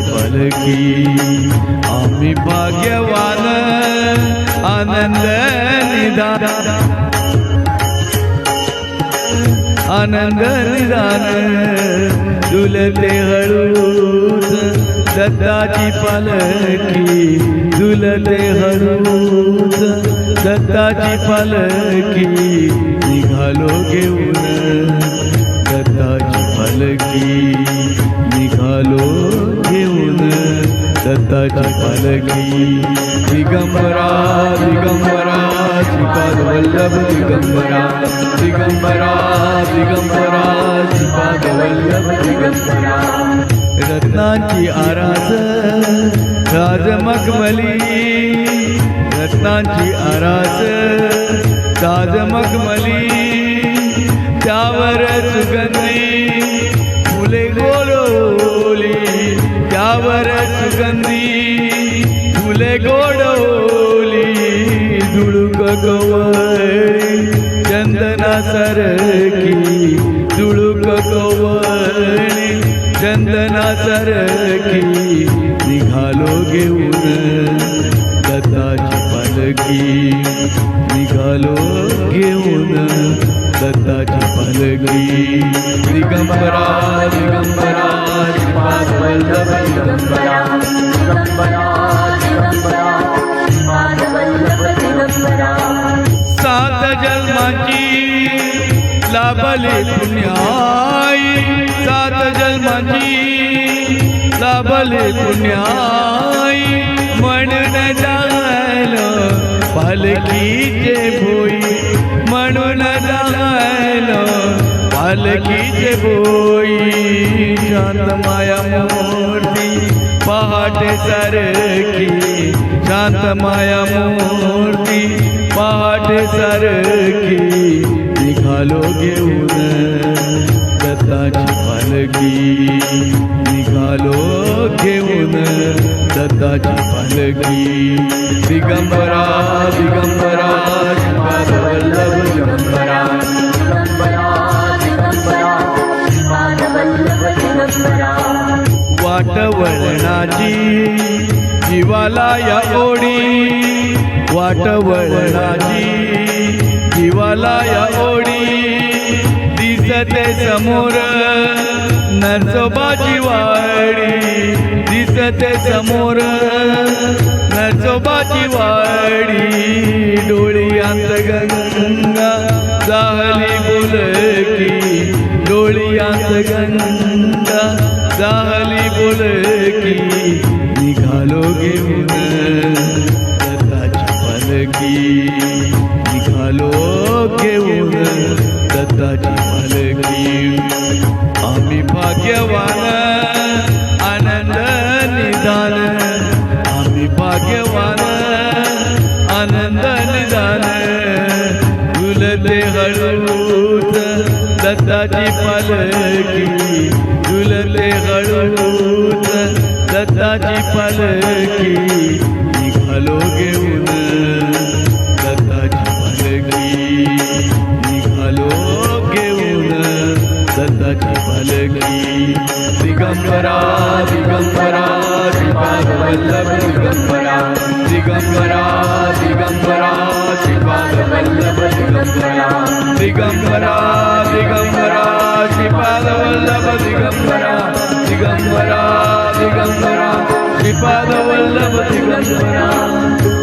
पालकी आम्ही भाग्यवान आनंद निदान आनंद निदान झुलते हळूच दत्ताची पालकी झुलते हळूच दत्ताची पालकी निघालो घेऊन दत्ताची पालकी निघालो घेऊन दत्ताची पालकी दिगंबरा दिगंबरा श्रीपाद वल्लभ दिगंबरा दिगंबरा दिगंबरा श्रीपाद वल्लभ दिगंबरा रत्नांची आरास राजमखमली रत्नांची आरास राजमखमली त्यावर सुगंधी फुले गोडवली त्यावर सुगंधी फुले गोडवली झुळूक कवळी चंदना सरकी झुळूक कवळी चंदना सरकी निघालो घेऊन दत्ताची पालकी निघालो घेऊन दत्ताची पालकी दिगंबरा दिगंबरा श्रीपाद वल्लभ दिगंबरा दिगंबरा दिगंबरा श्रीपाद वल्लभ दिगंबरा सात जन्माची लाभली पुण्याई सात जन्माची लाभली पुण्याई म्हणून जायला पालकीचे भोई म्हणून जायला पालकीचे भोई शांत माया मूर्ती पहाटे सारखी शांत माया मूर्ती पहाटे सारखी निघालो घेऊन दत्ताची पालकी निघालो घेऊन दत्ताची पालकी दिगंबरा दिगंबरा श्रीपाद वल्लभ दिगंबरा दिगंबरा दिगंबरा श्रीपाद वल्लभ दिगंबरा वाट वळणाची जीवाला या ओढी वाट वळणाची जीवाला या ओढी दिसते समोर नरसोबाची वाडी दिसते समोर नरसोबाची वाडी डोळ्यांत गंगा जाहली बोलकी डोळ्यांत गंगा जाहली बोलकी निघालो घेऊन दत्ताची पालकी निघालो घेऊन दत्ताची पालकी आम्ही भाग्यवान आनंद निदान आम्ही भाग्यवान आनंद निदान झुलते हळूच दत्ताची पालकी झुलते हळूच दत्ताची पालकी निघालो घेऊन दत्ताची पालकी निघालो घेऊन दत्ताची पालकी दिगंबरा दिगंबरा श्रीपाद वल्लभ दिगंबरा दिगंबरा दिगंबरा श्रीपाद वल्लभ दिगंबरा दिगंबरा दिगंबरा श्रीपाद वल्लभ दिगंबरा दिगंबरा दिगंबरा श्रीपाद वल्लभ दिगंबरा